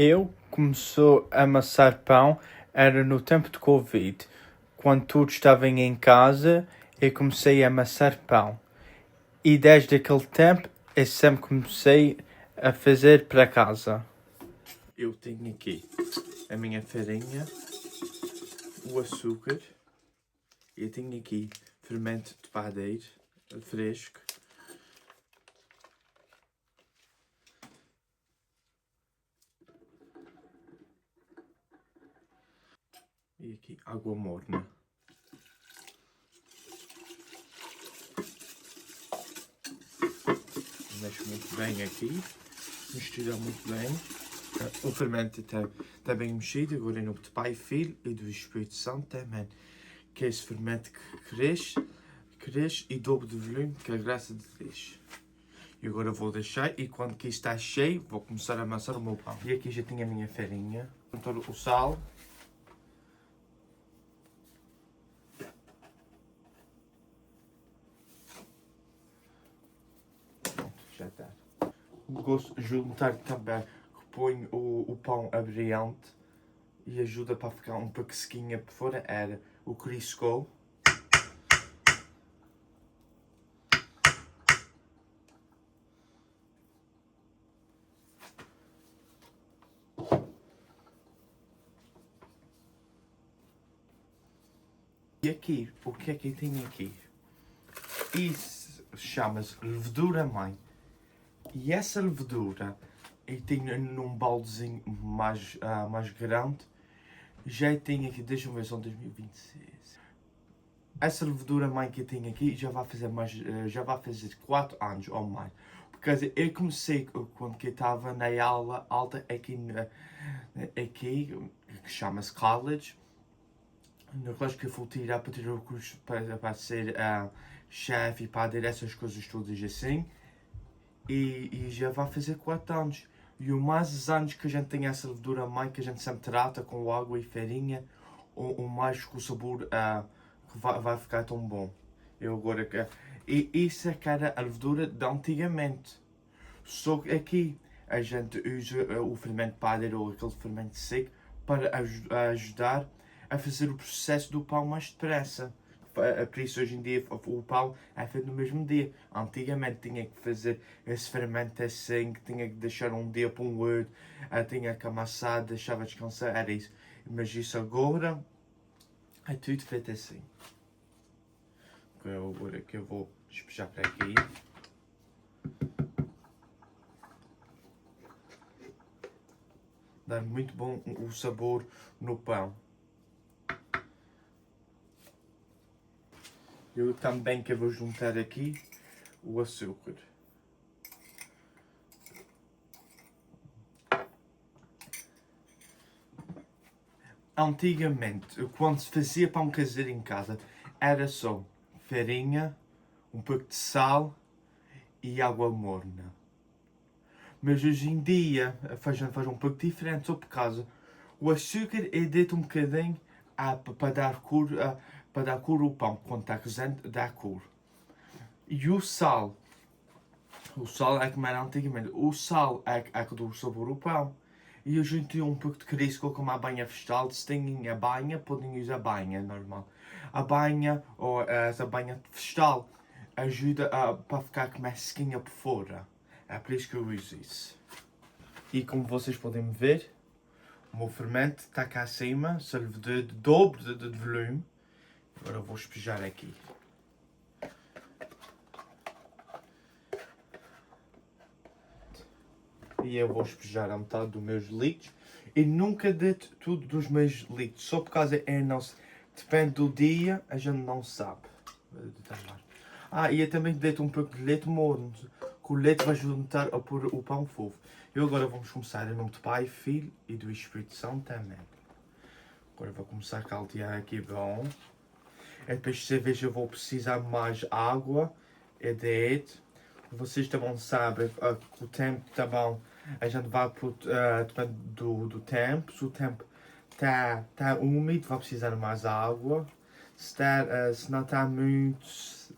Eu começou a amassar pão era no tempo de Covid. Quando todos estavam em casa, eu comecei a amassar pão. E desde aquele tempo, eu sempre comecei a fazer para casa. Eu tenho aqui a minha farinha, o açúcar. Eu tenho aqui fermento de padeiro fresco. E aqui água morna. Mexo muito bem aqui, mistura muito bem. O fermento está bem mexido, agora no de Pai, Filho e do Espírito Santo também. Que é esse fermento que cresce e dobro de volume, que é a graça de Deus. E agora vou deixar, e quando aqui está cheio, vou começar a amassar o meu pão. E aqui já tenho a minha farinha, então o sal. Pronto, já está. Gosto de juntar também, que ponho o pão a brilhante e ajuda para ficar um pouco sequinha por fora, era o Crisco. E aqui, o que é que tem aqui? Isso chama-se levedura mãe. E essa levedura, eu tenho num baldezinho mais grande. Já tenho aqui, deixa-me ver, são 2026. Essa levedura mãe que eu tenho aqui já vai fazer 4 anos ou mais. Porque eu comecei quando eu estava na aula alta aqui, que chama-se college. No colégio que eu fui tirar para tirar o curso para ser chefe e padre, essas coisas todas assim. E já vai fazer 4 anos. E o mais anos que a gente tem essa levedura mãe, que a gente sempre trata com água e farinha, o mais que o sabor que vai ficar tão bom. Eu agora e isso é que era a levedura de antigamente. Só que aqui a gente usa o fermento padeiro ou aquele fermento seco para ajudar a fazer o processo do pão mais depressa. Por isso hoje em dia o pão é feito no mesmo dia. Antigamente tinha que fazer esse fermento assim, que tinha que deixar um dia para um outro, tinha que amassar, deixava descansar, era isso. Mas isso agora é tudo feito assim. Agora que eu vou despejar para aqui. Dá muito bom o sabor no pão. Eu também que vou juntar aqui o açúcar. Antigamente, quando se fazia pão caseiro em casa, era só farinha, um pouco de sal e água morna. Mas hoje em dia faz um pouco diferente, só por causa o açúcar é dito um bocadinho para dar cor, ao pão. Quando está cozinhando, dá cor. E o sal é como era antigamente. O sal é que dá o sabor ao pão. E eu juntei um pouco de crisco com uma banha vegetal. Se têm a banha, podem usar a banha normal. A banha ou essa banha vegetal ajuda para ficar mais sequinha por fora. É por isso que eu uso isso. E como vocês podem ver, o meu fermento está cá acima, serve de dobro de volume. Agora vou espejar aqui. E eu vou espejar a metade dos meus litros. E nunca deito tudo dos meus litros, só por causa depende do dia, a gente não sabe. E eu também deito um pouco de leite morno, que o leite vai juntar a pôr o pão fofo. E agora vamos começar em nome do Pai, Filho e do Espírito Santo também. Agora vou começar a caldear aqui bom. E depois de cerveja eu vou precisar mais água e deito. Vocês também sabem que o tempo está bom. A gente vai depende do tempo. Se o tempo está úmido, vai precisar mais água. Se não está muito, se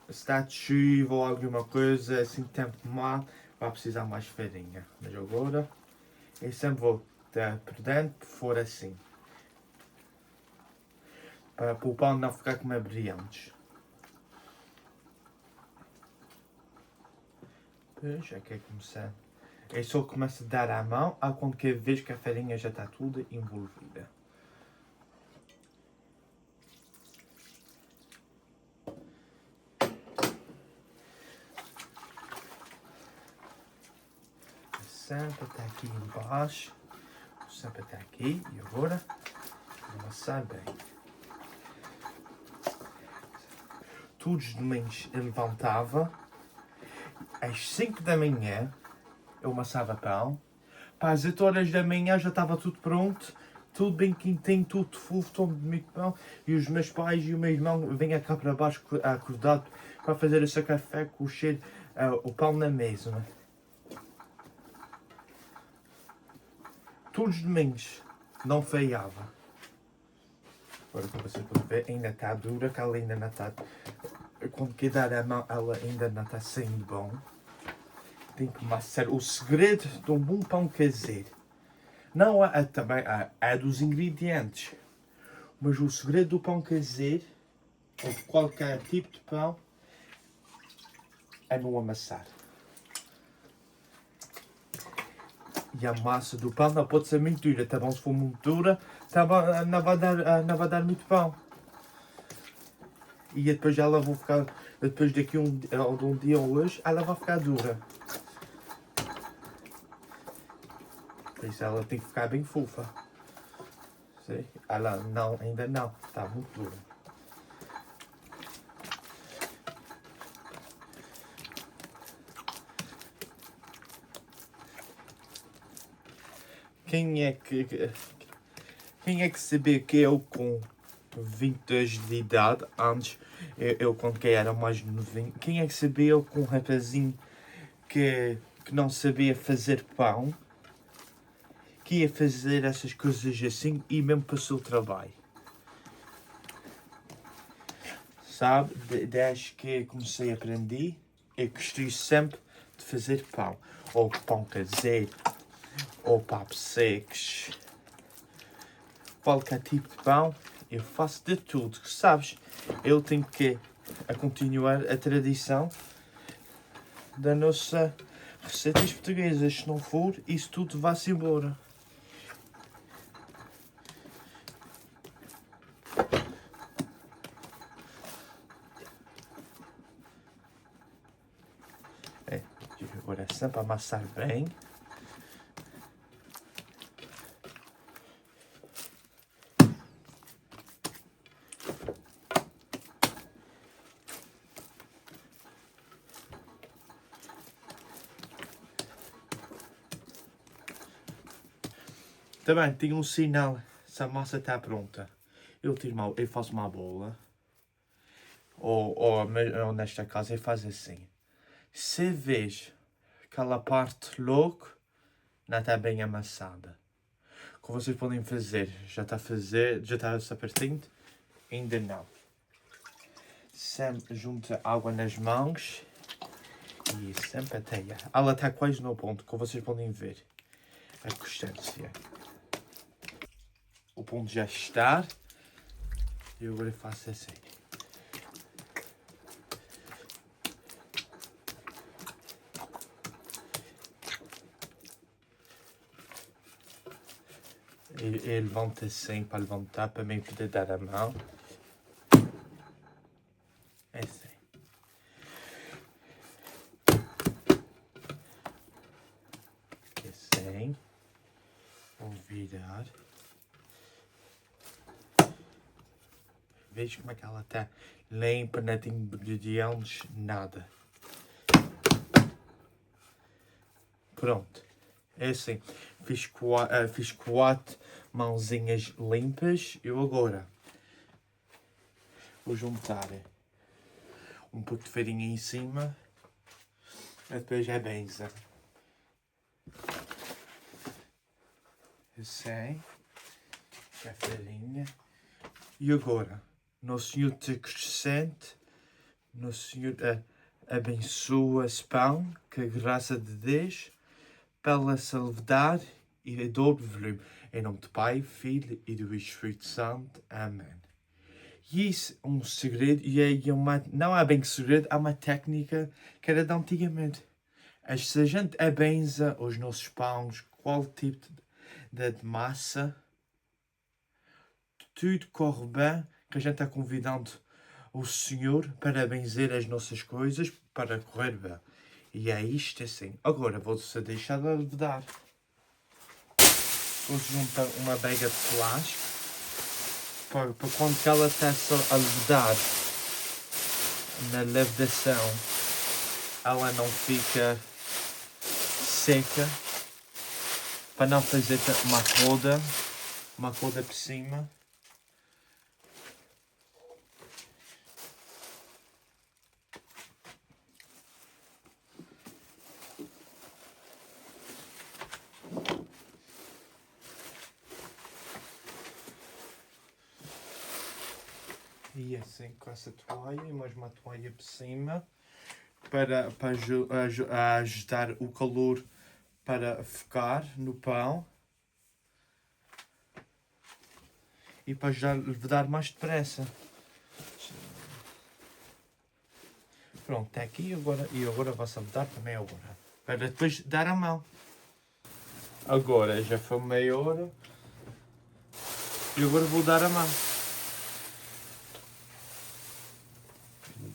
está de chuva ou alguma coisa, assim, tempo mal, vai precisar mais farinha. Mas agora E sempre voltar por dentro, por fora assim. Para o pão não ficar como brilhantes. Pois, já quer começar. Eu só começo a dar à mão a qualquer vez que a farinha já está toda envolvida. Sempre está aqui embaixo. Sempre está aqui. E agora, amassar bem. Todos os domingos eu levantava. Às 5 da manhã eu amassava pão. Para as 8 horas da manhã já estava tudo pronto. Tudo bem quentinho, tudo fofo, todo muito pão. E os meus pais e o meu irmão vinham cá para baixo acordado para fazer esse café com o cheiro, o pão na mesa. Todos os domingos, não falhava. Agora como você pode ver, ainda está dura, que ela ainda não está... Quando quer dar a mão, ela ainda não está saindo bom. Tem que amassar. O segredo de um bom pão caseiro não é também dos ingredientes, mas o segredo do pão caseiro, ou de qualquer tipo de pão, é no amassar. E a massa do pão não pode ser muito dura, tá bom? Se for muito dura, não vai dar muito pão. E depois ela vai ficar, depois daqui um dia ou hoje, ela vai ficar dura. Por isso ela tem que ficar bem fofa. Sim? Ela não, ainda não, está muito dura. Quem é que sabia que eu com 20 anos de idade, antes eu quando que era mais novinho, quem é que sabia eu com um rapazinho que não sabia fazer pão, que ia fazer essas coisas assim e mesmo passou o trabalho? Sabe, desde que comecei a aprender, eu gostei sempre de fazer pão. Ou pão caseiro, ou papos secos. Qualquer tipo de pão, eu faço de tudo. Sabes, eu tenho que continuar a tradição da nossa receitas portuguesas. Se não for, isso tudo vai-se embora. Agora é sempre amassar bem. Também tem um sinal, se a massa está pronta. Eu faço uma bola. Ou nesta casa eu faço assim. Se vês aquela parte logo, não está bem amassada. O que vocês podem fazer? Já está a pertinho? Ainda não. Sempre junta água nas mãos e sempre até. Ela está quase no ponto, como vocês podem ver. A constância. O ponto já está. E agora faço assim. E levanta assim para levantar, para mim poder dar a mão. É assim. Assim. Vou virar. Veja como é que ela está limpa, não tem ingredientes, nada. Pronto. É assim. Fiz 4 mãozinhas limpas. Eu agora vou juntar um pouco de farinha em cima. E depois é benção. Assim. A farinha. E agora, Nosso Senhor te acrescente, Nosso Senhor abençoa esse pão, que a graça de Deus, pela salvedade e dobro volume. Em nome do Pai, Filho e do Espírito Santo. Amém. E isso é um segredo, não é bem segredo, é uma técnica que era de antigamente. Se a gente abença os nossos pães, qual tipo de massa, tudo corre bem, que a gente está convidando o Senhor para benzer as nossas coisas, para correr bem. E é isto assim. Agora vou-se deixar de levedar. Vou juntar uma bega de plástico para quando ela está só a levedar na levedação, ela não fica seca, para não fazer uma roda por cima. E assim com essa toalha e mais uma toalha por cima para ajudar o calor para ficar no pão e para ajudar a levedar mais depressa. Pronto, está aqui e agora vai-se levedar também agora. Para depois dar a mão. Agora já foi meia hora e agora vou dar a mão.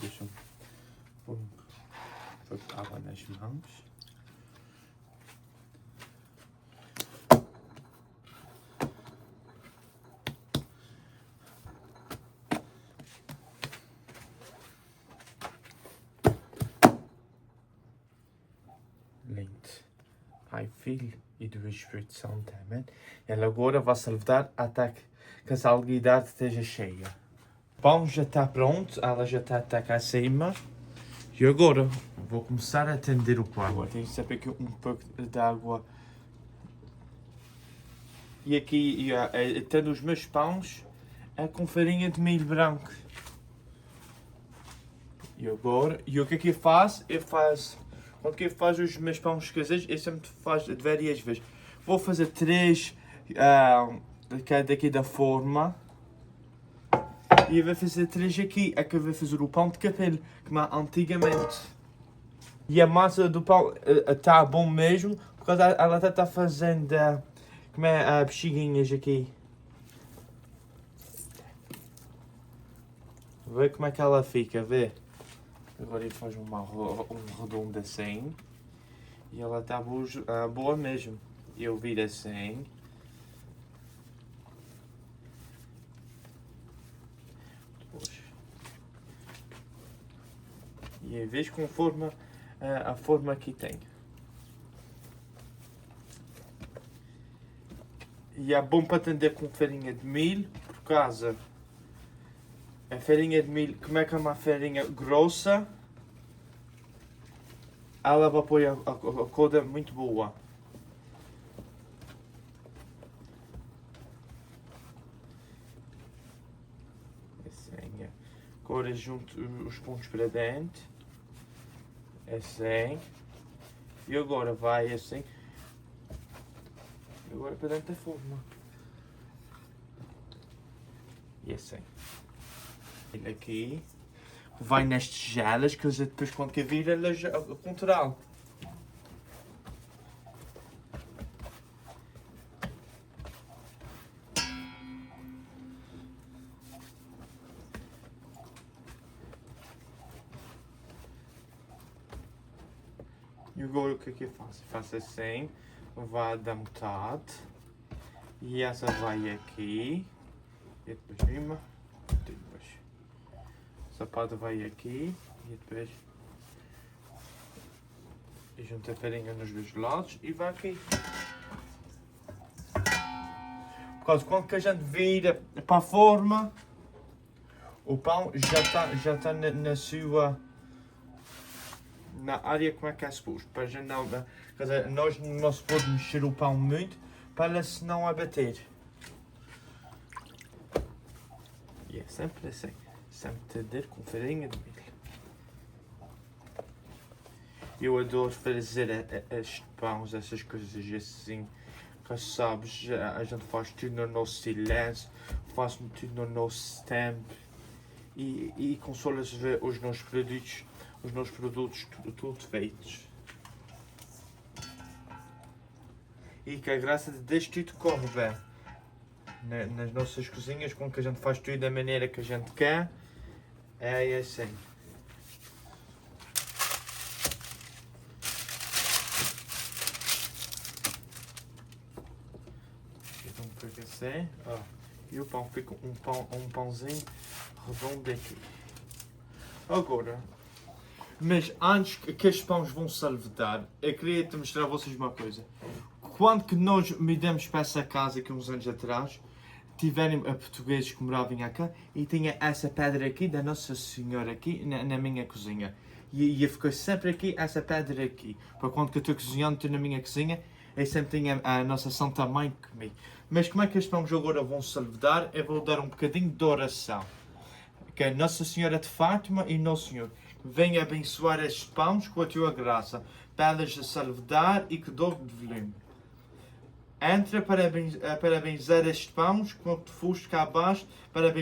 Deixa-me pôr água nas mãos. Lindo. Pai, Filho e do Espírito Santo. Amém. Ela agora vai-se levedar até que a salguidade esteja cheia. O pão já está pronto, ela já está até cá acima. E agora vou começar a atender o pão. Agora tenho que saber que um pouco de água. E aqui, tendo os meus pães, é com farinha de milho branco. E agora, o que é que eu faço? Quando eu faço os meus pães caseiros, eu sempre faço de várias vezes. Vou fazer 3 daqui da forma. E eu vou fazer 3 aqui. É que eu vou fazer o pão de capelho, como antigamente. E a massa do pão está bom mesmo, porque ela está fazendo como é, bexiguinhas aqui. Vê como é que ela fica, vê. Agora ele faz um redondo assim. E ela está boa mesmo. Eu viro assim. E aí vejo conforme a forma que tem. E é bom para atender com farinha de milho, por causa a farinha de milho, como é que é uma farinha grossa, ela vai pôr a coda muito boa. Assim, agora junto os pontos para dentro, assim, e agora vai assim, agora para dentro da forma, e assim. Ele aqui vai nas tigelas que depois quando quer vir elas controlam. E agora o que é que eu faço? Faço assim, vai da metade e essa vai aqui e depois uma e depois o sapato vai aqui e depois e junta a farinha nos dois lados e vai aqui. Por causa quando que a gente vira para a forma, o pão já está na sua na área como é que é suposto, para a gente não, quer dizer, nós não se pode mexer o pão muito para se não abater. E é sempre assim, sempre tender com farinha de milho. Eu adoro fazer estes pães, essas coisas assim, Já sabes, a gente faz tudo no nosso silêncio, faz tudo no nosso tempo e consolas ver os nossos produtos tudo feitos. E que a graça de Deus tudo corre bem. Nas nossas cozinhas, com que a gente faz tudo da maneira que a gente quer, é assim. Então fica assim, ó. E o pão fica um pãozinho redondo aqui. Agora, mas antes que os pães vão se levedar, eu queria te mostrar a vocês uma coisa. Quando que nós mudamos para essa casa aqui uns anos atrás, tiveram portugueses que moravam cá e tinha essa pedra aqui da Nossa Senhora aqui na minha cozinha. E ficou sempre aqui essa pedra aqui. Para quando que eu estou cozinhando na minha cozinha, eu sempre tinha a Nossa Santa Mãe comigo. Mas como é que os pães agora vão se levedar? Eu vou dar um bocadinho de oração. Que é Nossa Senhora de Fátima e Nosso Senhor venha abençoar estes pães com a tua graça, para elas se levedar e que dou de volume. Entra para benzer estes pães, como tu foste cá abaixo, para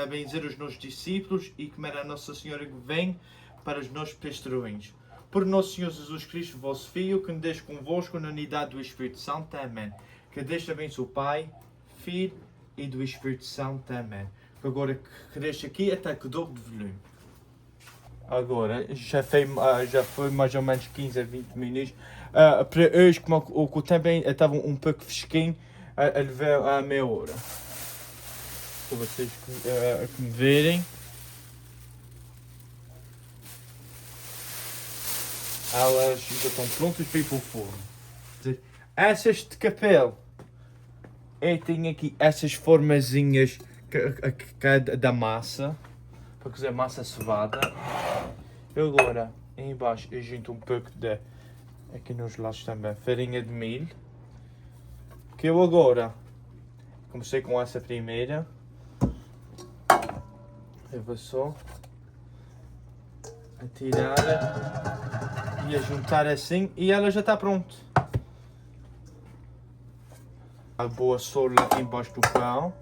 benzer os nossos discípulos e comer a Nossa Senhora que vem para os nossos pastorinhos. Por Nosso Senhor Jesus Cristo, vosso Filho, que nos deixe convosco na unidade do Espírito Santo. Amém. Que Deus te abençoe o Pai, Filho e do Espírito Santo. Amém. Agora que deixo aqui até que dou de volume. Agora, já foi mais ou menos 15 a 20 minutos. Para hoje, como o também estava um pouco fresquinho, a levar a meia hora. Para vocês que me verem. Elas já estão prontas para ir para o forno. Essas de capel, eu tenho aqui essas formazinhas que é da massa, para cozer massa cevada. Agora, em baixo, eu junto um pouco de, aqui nos lados também, farinha de milho. Que eu agora, comecei com essa primeira. Eu vou só a tirar e a juntar assim e ela já está pronta. A boa sola aqui embaixo do pão.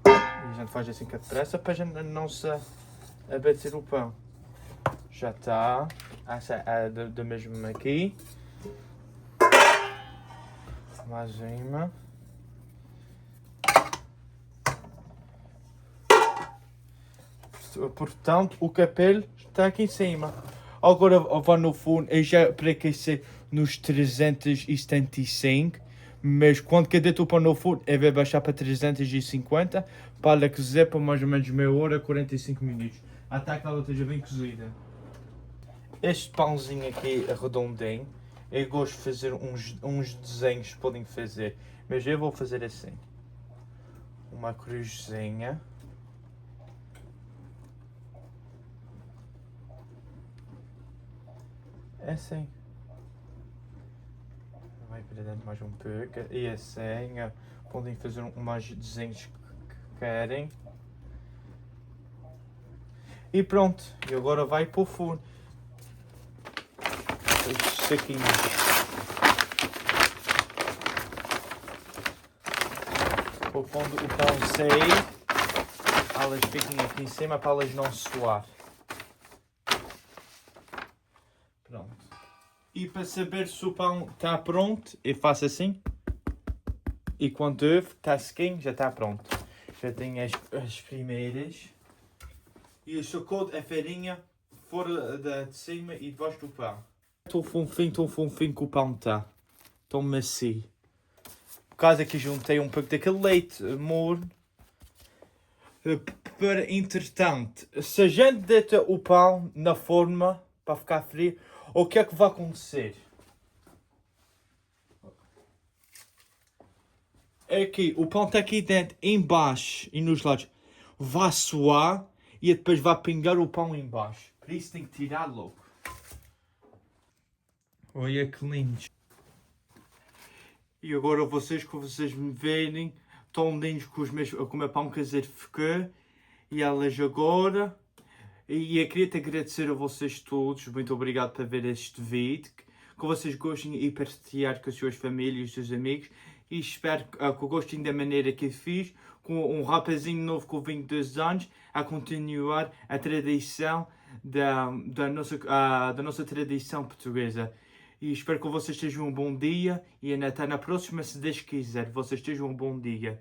E a gente faz assim com a pressa para a gente não se abater o pão. Já está. Essa é do mesmo aqui. Mais uma. Portanto, o capel está aqui em cima. Agora vou no forno e já para aquecer nos 375. Mas quando que eu para no forno, eu vou baixar para 350 para cozer por mais ou menos meia hora, 45 minutos. Até que ela esteja bem cozida. Este pãozinho aqui redondinho, eu gosto de fazer uns desenhos que podem fazer. Mas eu vou fazer assim. Uma cruzinha. Assim. Vai para dentro mais um pouco. E assim. Podem fazer mais desenhos que querem. E pronto. E agora vai para o forno. Os saquinhos. Para quando o pão sair, elas fiquem aqui em cima para elas não suar. Pronto. E para saber se o pão está pronto, eu faço assim. E quando está sequinho, já está pronto. Já tenho as primeiras. E eu sacudo a farinha fora de cima e debaixo do pão. Tão fofinho que o pão está. Tão macio. Por causa que juntei um pouco daquele leite morno. Para entretanto, se a gente deita o pão na forma para ficar frio, o que é que vai acontecer? Aqui, o pão está aqui dentro, embaixo e nos lados. Vai suar e depois vai pingar o pão embaixo. Por isso tem que tirar logo. Olha que lindos. E agora vocês, que vocês me verem, tão lindos que o meu pão caseiro ficou. E elas agora. E eu queria te agradecer a vocês todos. Muito obrigado por ver este vídeo. Que vocês gostem e partilhar com as suas famílias e os seus amigos. e espero que gostem da maneira que fiz, com um rapazinho novo com 22 anos, a continuar a tradição da nossa tradição portuguesa. E espero que vocês tenham um bom dia e até na próxima, se Deus quiser, vocês tenham um bom dia.